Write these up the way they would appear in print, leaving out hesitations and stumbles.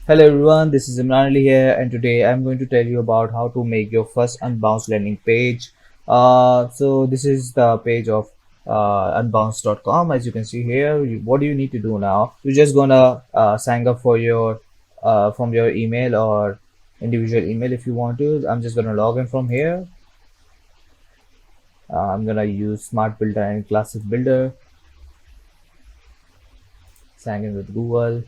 Hello everyone, this is Imran Ali here, and today I'm going to tell you about how to make your first Unbounce landing page. So this is the page of unbounce.com. As you can see here, what do you need to do now? You're just gonna sign up for your from your email or individual email if you want to. I'm just gonna log in from here. I'm gonna use Smart Builder and Classic Builder. Sign in with Google.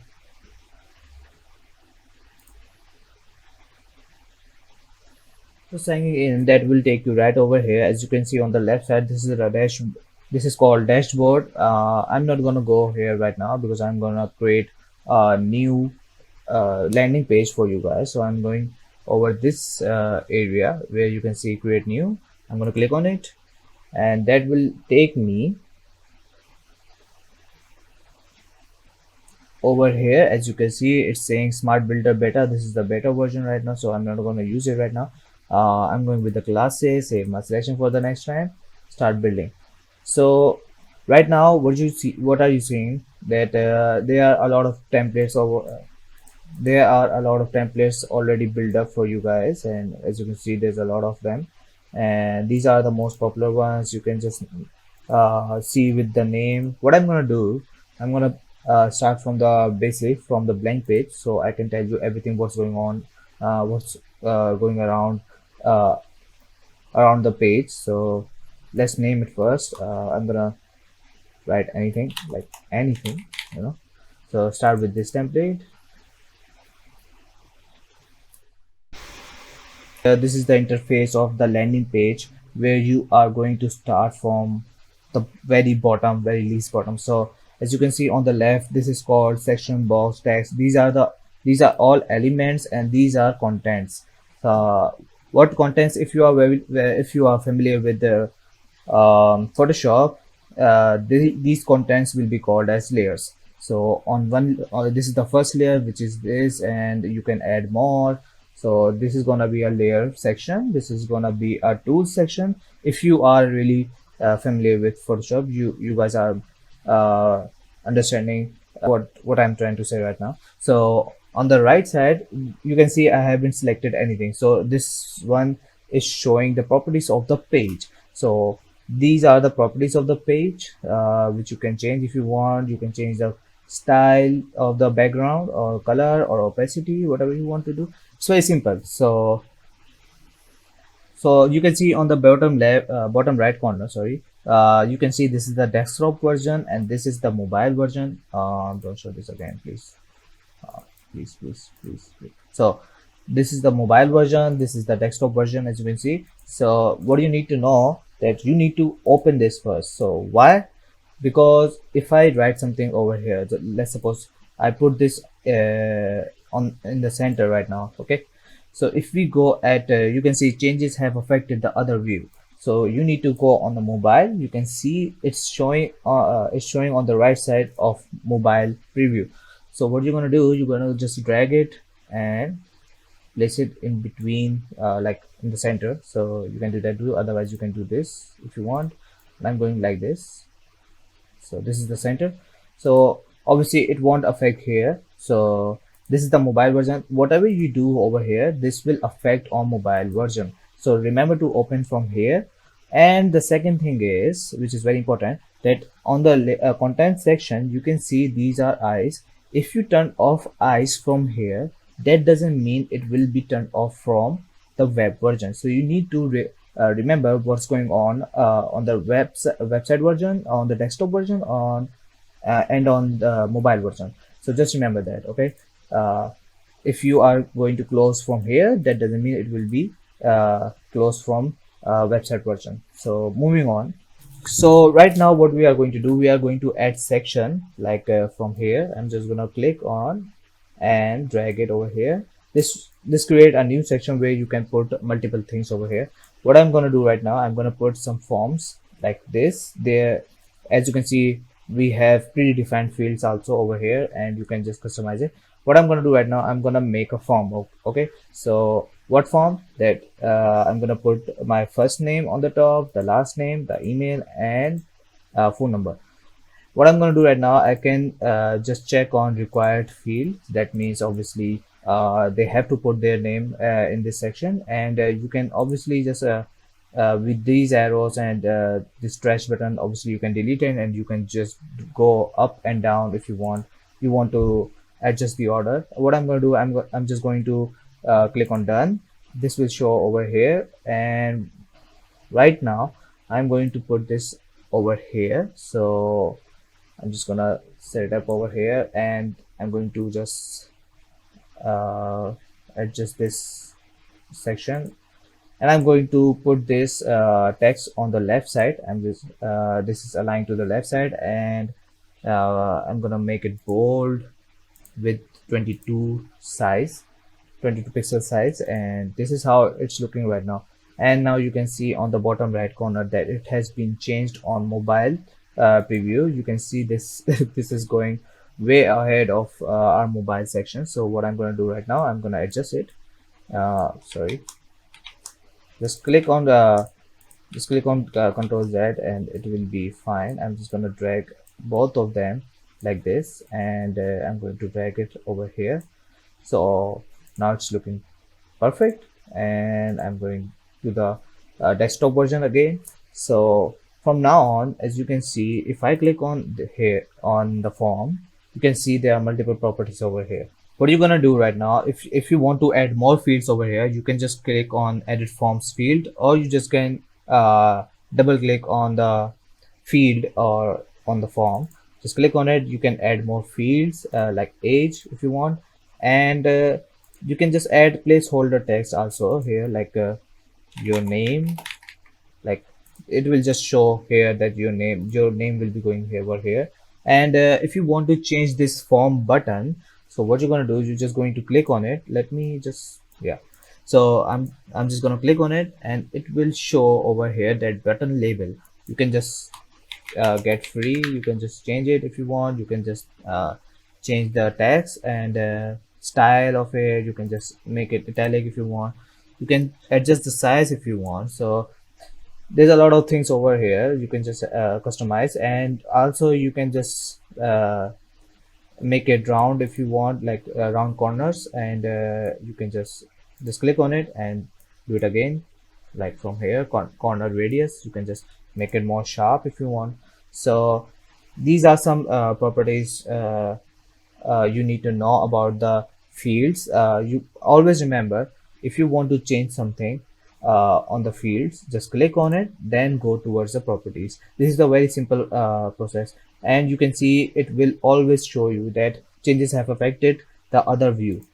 So signing in, that will take you right over here. As you can see on the left side, this is the dash. This is called dashboard. I'm not gonna go here right now because I'm gonna create a new landing page for you guys. So I'm going over this area where you can see create new. I'm gonna click on it, and that will take me over here. As you can see, it's saying Smart Builder Beta. This is the beta version right now, so I'm not going to use it right now. I'm going with the classes, save my selection for the next time, start building. So right now, what are you seeing that there are a lot of templates already built up for you guys, and as you can see, there's a lot of them, and these are the most popular ones. You can just see with the name. What I'm gonna do, I'm gonna start from the basic, from the blank page, so I can tell you everything what's going on, what's going uh, around the page. So let's name it first. I'm gonna write anything, like anything, you know. So start with this template. This is the interface of the landing page where you are going to start from the very bottom, very least bottom. So as you can see on the left, this is called section, box, text. These are all elements, and these are contents. What contents? If you are if you are familiar with the Photoshop, these contents will be called as layers. So on one, this is the first layer, which is this, and you can add more. So this is gonna be a layer section. This is gonna be a tools section. If you are really familiar with Photoshop, you guys are understanding what I'm trying to say right now. So on the right side, you can see I haven't selected anything. So this one is showing the properties of the page. So these are the properties of the page, which you can change if you want. You can change the style of the background, or color, or opacity, whatever you want to do. It's very simple. So you can see on the bottom left, bottom right corner, sorry, you can see this is the desktop version, and this is the mobile version. Don't show this again, please. Please. So this is the mobile version, this is the desktop version, as you can see. So what you need to know, that you need to open this first. So why? Because if I write something over here, let's suppose I put this on in the center right now. Okay, so if we go at you can see changes have affected the other view. So you need to go on the mobile. You can see it's showing on the right side of mobile preview. So what you're going to do, you're going to just drag it and place it in between, like in the center. So you can do that too. Otherwise you can do this if you want. And I'm going like this. So this is the center. So obviously it won't affect here. So this is the mobile version. Whatever you do over here, this will affect on mobile version. So remember to open from here. And the second thing is, which is very important, that on the content section, you can see these are eyes. If you turn off eyes from here, that doesn't mean it will be turned off from the web version. So you need to remember what's going on the website version, on the desktop version, on and on the mobile version. So just remember that. Okay, if you are going to close from here, that doesn't mean it will be closed from website version. So moving on. So right now what we are going to do, we are going to add section, like from here. I'm just gonna click on and drag it over here. This create a new section where you can put multiple things over here. What I'm going to do right now, I'm going to put some forms like this there. As you can see, we have predefined fields also over here, and you can just customize it. What I'm going to do right now, I'm going to make a form. Okay, so what form? That I'm going to put my first name on the top, the last name, the email, and phone number. What I'm going to do right now, I can just check on required field. That means obviously they have to put their name in this section, and you can obviously just with these arrows and this trash button, obviously you can delete it, and you can just go up and down if you want to adjust the order. What I'm going to do, I'm just going to click on done. This will show over here, and right now I'm going to put this over here. So I'm just gonna set it up over here, and I'm going to just uh, adjust this section, and I'm going to put this text on the left side. I'm just this is aligned to the left side, and I'm gonna make it bold with 22 size, 22 pixel size, and this is how it's looking right now. And now you can see on the bottom right corner that it has been changed on mobile preview. You can see this this is going way ahead of our mobile section. So what I'm going to do right now, I'm going to adjust it. Sorry, just click on the just click on Control Z, and it will be fine. I'm just going to drag both of them like this, and I'm going to drag it over here. So now it's looking perfect, and I'm going to the desktop version again. So from now on, as you can see, if I click on here on the form, you can see there are multiple properties over here. What are you gonna do right now? If you want to add more fields over here, you can just click on edit forms field, or you just can double click on the field or on the form. Just click on it. You can add more fields like age if you want, and you can just add placeholder text also here, like your name. Like it will just show here that your name will be going here over here. And if you want to change this form button, so what you're going to do is you're just going to click on it. Let me just, yeah, so I'm just going to click on it, and it will show over here that button label. You can just get free. You can just change it if you want. You can just change the text and style of it. You can just make it italic if you want. You can adjust the size if you want. So there's a lot of things over here you can just customize, and also you can just make it round if you want, like round corners, and you can just click on it and do it again, like from here corner radius. You can just make it more sharp if you want. So these are some properties you need to know about the fields. You always remember, if you want to change something on the fields, just click on it, then go towards the properties. This is a very simple process, and you can see it will always show you that changes have affected the other view.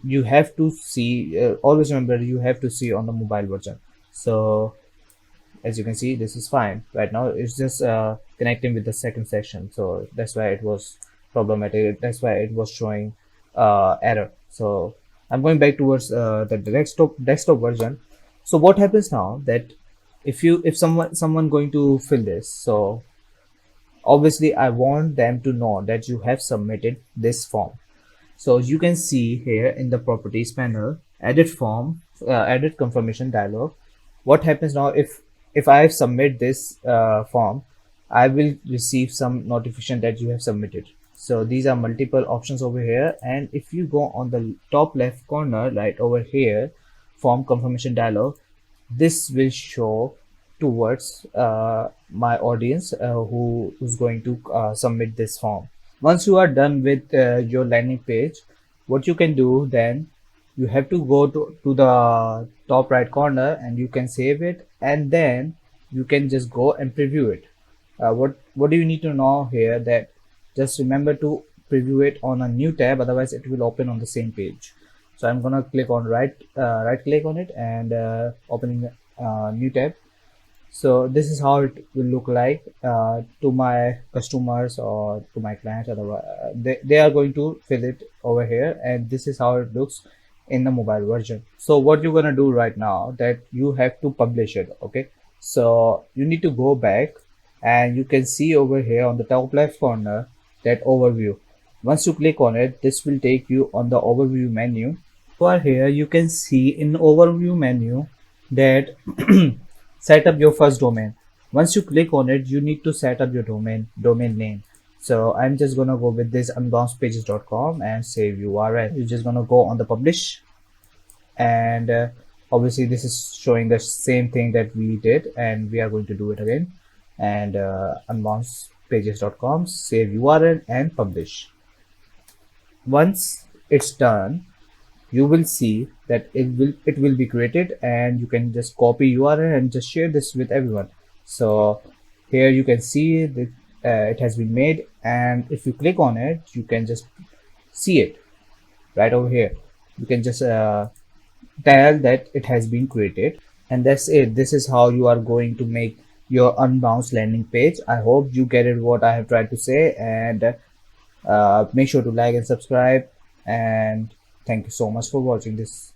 You have to see, always remember, you have to see on the mobile version. So as you can see, this is fine right now. It's just connecting with the second section, so that's why it was problematic. That's why it was showing error. So I'm going back towards the desktop version. So what happens now, that if someone going to fill this, so obviously I want them to know that you have submitted this form. So you can see here in the properties panel, edit form, edit confirmation dialog. What happens now, if I submit this form, I will receive some notification that you have submitted. So these are multiple options over here, and if you go on the top left corner right over here, form confirmation dialog, this will show towards my audience who's going to submit this form. Once you are done with your landing page, what you can do then, you have to go to the top right corner, and you can save it, and then you can just go and preview it. What do you need to know here, that just remember to preview it on a new tab, otherwise it will open on the same page. So I'm gonna click on right click on it, and opening new tab. So this is how it will look like to my customers or to my clients. Otherwise they are going to fill it over here, and this is how it looks in the mobile version. So what you're gonna do right now, that you have to publish it. Okay, so you need to go back, and you can see over here on the top left corner that overview. Once you click on it, this will take you on the overview menu. Over here you can see in overview menu that set up your first domain. Once you click on it, you need to set up your domain name. So I'm just gonna go with this unbouncepages.com and save URL. You're just gonna go on the publish, and obviously this is showing the same thing that we did, and we are going to do it again. And unbouncepages.com, save URL and publish. Once it's done, you will see that it will be created, and you can just copy URL and just share this with everyone. So here you can see that it has been made, and if you click on it, you can just see it right over here. You can just tell that it has been created, and that's it. This is how you are going to make your Unbounce landing page. I hope you get it what I have tried to say, and make sure to like and subscribe, and thank you so much for watching this.